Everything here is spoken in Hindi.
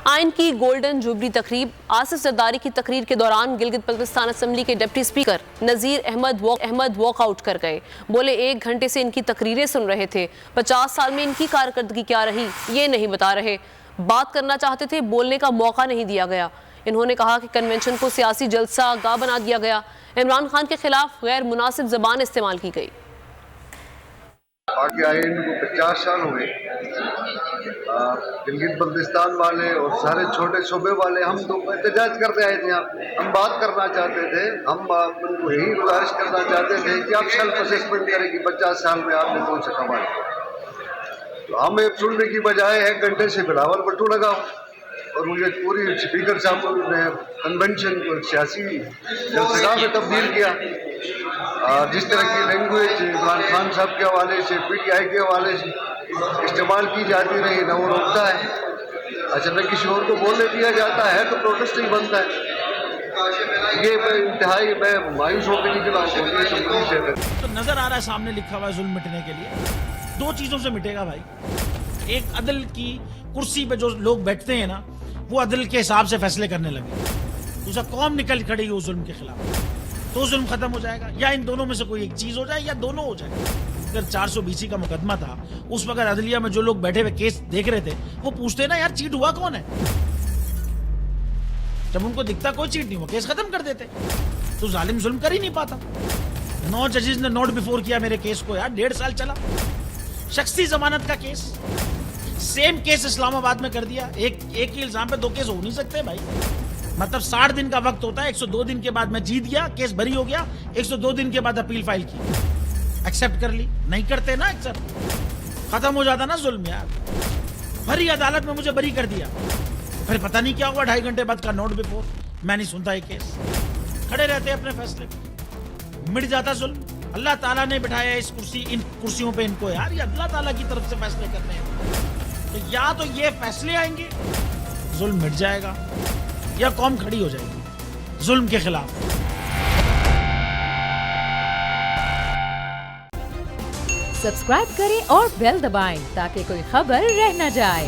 आइन की गोल्डन जुबली तकरीब आसिफ जरदारी की तकरीर के दौरान गिलगित बल्तिस्तान असम्बली के डिप्टी स्पीकर नज़ीर अहमद वॉकआउट कर गए। बोले 1 घंटे से इनकी तकरीरें सुन रहे थे, 50 साल में इनकी कारकर्दगी क्या रही ये नहीं बता रहे। बात करना चाहते थे, बोलने का मौका नहीं दिया गया। इन्होंने कहा कि कन्वेंशन को सियासी जलसा गाह बना दिया गया। इमरान खान के खिलाफ गैर मुनासिब ज़बान इस्तेमाल की गई। पाक आइन को 50 साल हो गए। गिलगित बल्तिस्तान वाले और सारे छोटे सूबे वाले हम तो एहतजाज करते आए थे। हम बात करना चाहते थे, हम उनको यही गुजारिश करना चाहते थे कि आप सेल्फ असेसमेंट करें कि 50 साल में आपने कौन सा कमाया। तो हमें सुनने की बजाय 1 घंटे से बिलावल भुट्टो लगा और मुझे पूरी स्पीकर साहब ने कन्वेंशन को सियासी जलसेगाह में तब्दील किया। जिस तरह की लैंग्वेज इमरान खान साहब के हवाले से, PTI के हवाले से इस्तेमाल की जाती रही, न वो रोकता है। अच्छा, न किसी और को बोलने दिया जाता है तो प्रोटेस्ट नहीं बनता है। ये इंतहाई मैं मायूस होकर निकला हूँ। तो नजर आ रहा है सामने लिखा हुआ है जुल्म मिटने के लिए 2 चीजों से मिटेगा भाई। एक, अदल की कुर्सी पे जो लोग बैठते हैं ना, वो अदल के हिसाब से फैसले करने लगे। दूसरा, कौम निकल खड़ी हो जुल्म के खिलाफ, तो जुल्म खत्म हो जाएगा। या इन दोनों में से कोई एक चीज हो जाए या दोनों हो जाए। अगर 420 का मुकदमा था, उस वक्त अदलिया में जो लोग बैठे हुए केस देख रहे थे, वो पूछते ना यार चीट हुआ कौन है। जब उनको दिखता कोई चीट नहीं हुआ, केस खत्म कर देते। तो जालिम जुल्म कर ही नहीं पाता। 9 जजेस ने नोट बिफोर किया मेरे केस को यार, 1.5 साल चला। शख्सी जमानत का केस, सेम केस इस्लामाबाद में कर दिया। एक ही इल्जाम पे 2 केस हो नहीं सकते भाई। मतलब 60 दिन का वक्त होता है। 102 दिन के बाद मैं जीत गया, केस बरी हो गया। 102 दिन के बाद अपील फाइल की, एक्सेप्ट कर ली। नहीं करते ना एक्सेप्ट, खत्म हो जाता ना जुल्म यार। भरी अदालत में मुझे बरी कर दिया, फिर पता नहीं क्या हुआ 2.5 घंटे बाद का नोट बिफोर। मैं नहीं सुनता ये केस, खड़े रहते अपने फैसले पे, मिट जाता जुल्म। अल्लाह ताला ने बिठाया इन कुर्सियों पे इनको यार, ये अल्लाह ताला की तरफ से फैसले करने हैं। तो या तो ये फैसले आएंगे, जुल्म मिट जाएगा, या कौम खड़ी हो जाएगी जुल्म के खिलाफ। सब्सक्राइब करें और बेल दबाएं ताकि कोई खबर रह न जाए।